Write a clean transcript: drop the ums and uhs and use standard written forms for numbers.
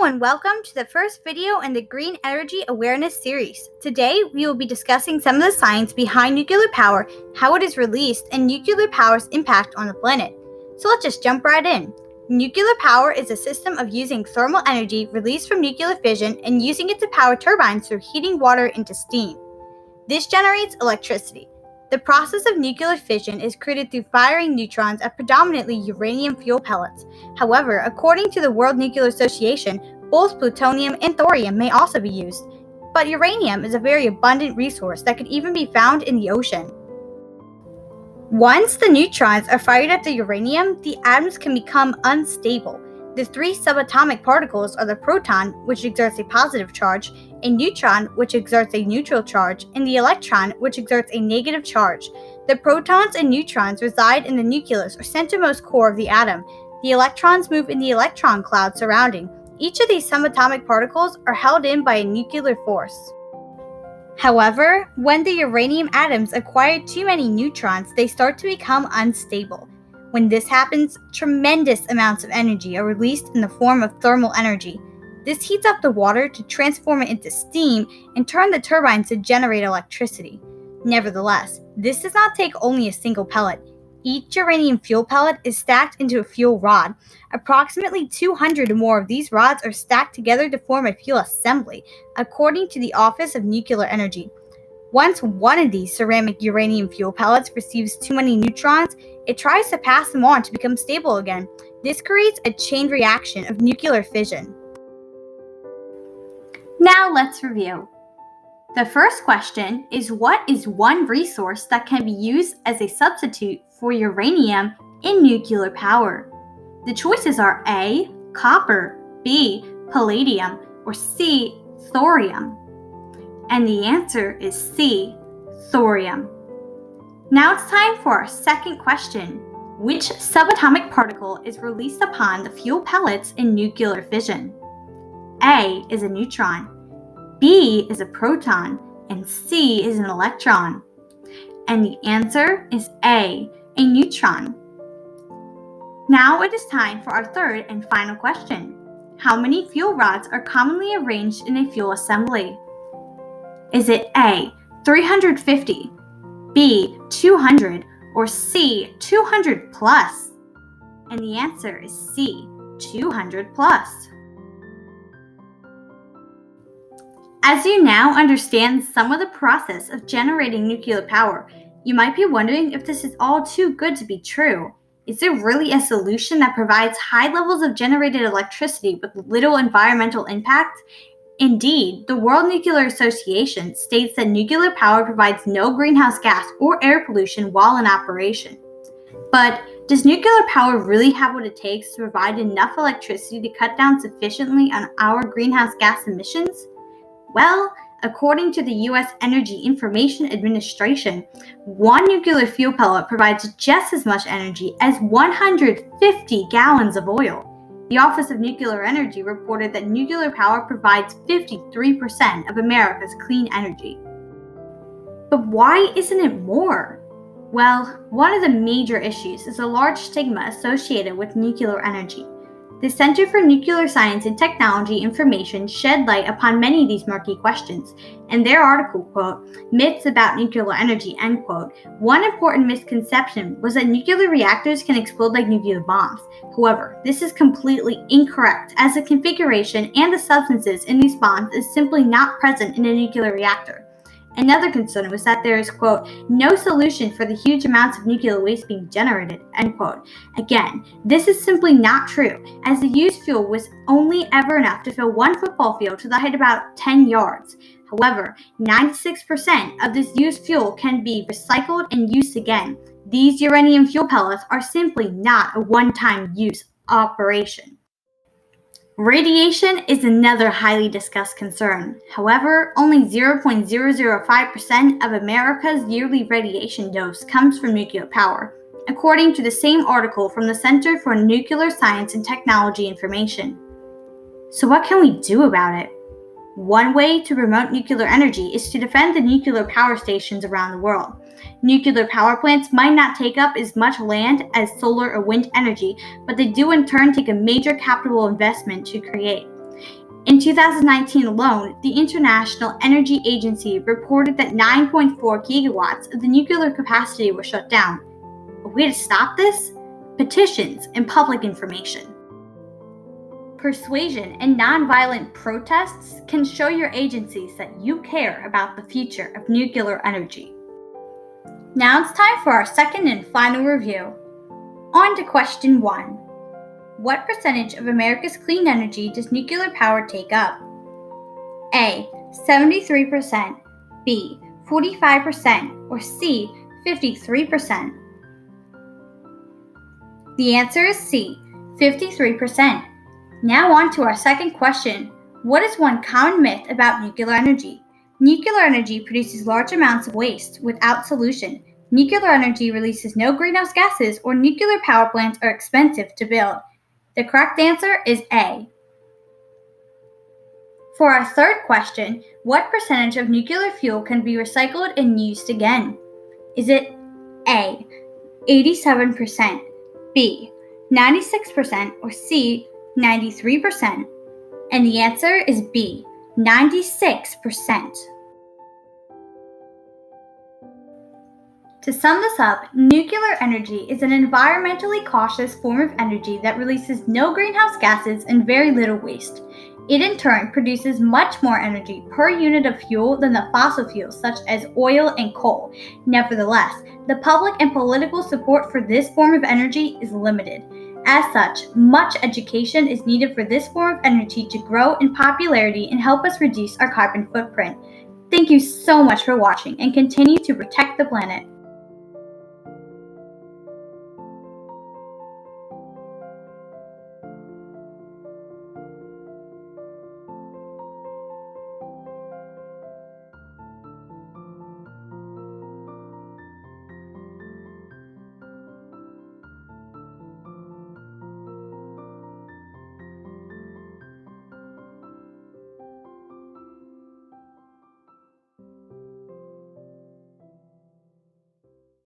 Hello and welcome to the first video in the Green Energy Awareness series. Today, we will be discussing some of the science behind nuclear power, how it is released, and nuclear power's impact on the planet. So let's just jump right in. Nuclear power is a system of using thermal energy released from nuclear fission and using it to power turbines through heating water into steam. This generates electricity. The process of nuclear fission is created through firing neutrons at predominantly uranium fuel pellets. However, according to the World Nuclear Association, both plutonium and thorium may also be used. But uranium is a very abundant resource that could even be found in the ocean. Once the neutrons are fired at the uranium, the atoms can become unstable. The three subatomic particles are the proton, which exerts a positive charge, a neutron, which exerts a neutral charge, and the electron, which exerts a negative charge. The protons and neutrons reside in the nucleus or centermost core of the atom. The electrons move in the electron cloud surrounding. Each of these subatomic particles are held in by a nuclear force. However, when the uranium atoms acquire too many neutrons, they start to become unstable. When this happens, tremendous amounts of energy are released in the form of thermal energy. This heats up the water to transform it into steam and turn the turbines to generate electricity. Nevertheless, this does not take only a single pellet. Each uranium fuel pellet is stacked into a fuel rod. Approximately 200 or more of these rods are stacked together to form a fuel assembly, according to the Office of Nuclear Energy. Once one of these ceramic uranium fuel pellets receives too many neutrons, it tries to pass them on to become stable again. This creates a chain reaction of nuclear fission. Now let's review. The first question is, what is one resource that can be used as a substitute for uranium in nuclear power? The choices are A, copper, B, palladium, or C, thorium. And the answer is C, thorium. Now it's time for our second question. Which subatomic particle is released upon the fuel pellets in nuclear fission? A is a neutron, B is a proton, and C is an electron. And the answer is A, neutron. Now it is time for our third and final question. How many fuel rods are commonly arranged in a fuel assembly? Is it A, 350, B, 200, or C, 200 plus? And the answer is C, 200 plus. As you now understand some of the process of generating nuclear power, you might be wondering if this is all too good to be true. Is there really a solution that provides high levels of generated electricity with little environmental impact? Indeed, the World Nuclear Association states that nuclear power provides no greenhouse gas or air pollution while in operation. But does nuclear power really have what it takes to provide enough electricity to cut down sufficiently on our greenhouse gas emissions? Well, according to the U.S. Energy Information Administration, one nuclear fuel pellet provides just as much energy as 150 gallons of oil. The Office of Nuclear Energy reported that nuclear power provides 53% of America's clean energy. But why isn't it more? Well, one of the major issues is a large stigma associated with nuclear energy. The Center for Nuclear Science and Technology Information shed light upon many of these murky questions. In their article, quote, Myths about Nuclear Energy, end quote, one important misconception was that nuclear reactors can explode like nuclear bombs. However, this is completely incorrect, as the configuration and the substances in these bombs is simply not present in a nuclear reactor. Another concern was that there is, quote, no solution for the huge amounts of nuclear waste being generated, end quote. Again, this is simply not true, as the used fuel was only ever enough to fill one football field to the height of about 10 yards. However, 96% of this used fuel can be recycled and used again. These uranium fuel pellets are simply not a one-time use operation. Radiation is another highly discussed concern. However, only 0.005% of America's yearly radiation dose comes from nuclear power, according to the same article from the Center for Nuclear Science and Technology Information. So what can we do about it? One way to promote nuclear energy is to defend the nuclear power stations around the world. Nuclear power plants might not take up as much land as solar or wind energy, but they do in turn take a major capital investment to create. In 2019 alone, the International Energy Agency reported that 9.4 gigawatts of the nuclear capacity were shut down. A way to stop this? Petitions and public information. Persuasion and nonviolent protests can show your agencies that you care about the future of nuclear energy. Now it's time for our second and final review. On to question 1. What percentage of America's clean energy does nuclear power take up? A. 73%, B. 45%, or C. 53%? The answer is C. 53%. Now on to our second question. What is one common myth about nuclear energy? Nuclear energy produces large amounts of waste without solution. Nuclear energy releases no greenhouse gases, or nuclear power plants are expensive to build. The correct answer is A. For our third question, what percentage of nuclear fuel can be recycled and used again? Is it A. 87%, B. 96%, or C. 93%? And the answer is B. 96%. To sum this up, nuclear energy is an environmentally cautious form of energy that releases no greenhouse gases and very little waste. It in turn produces much more energy per unit of fuel than the fossil fuels such as oil and coal. Nevertheless, the public and political support for this form of energy is limited. As such, much education is needed for this form of energy to grow in popularity and help us reduce our carbon footprint. Thank you so much for watching, and continue to protect the planet.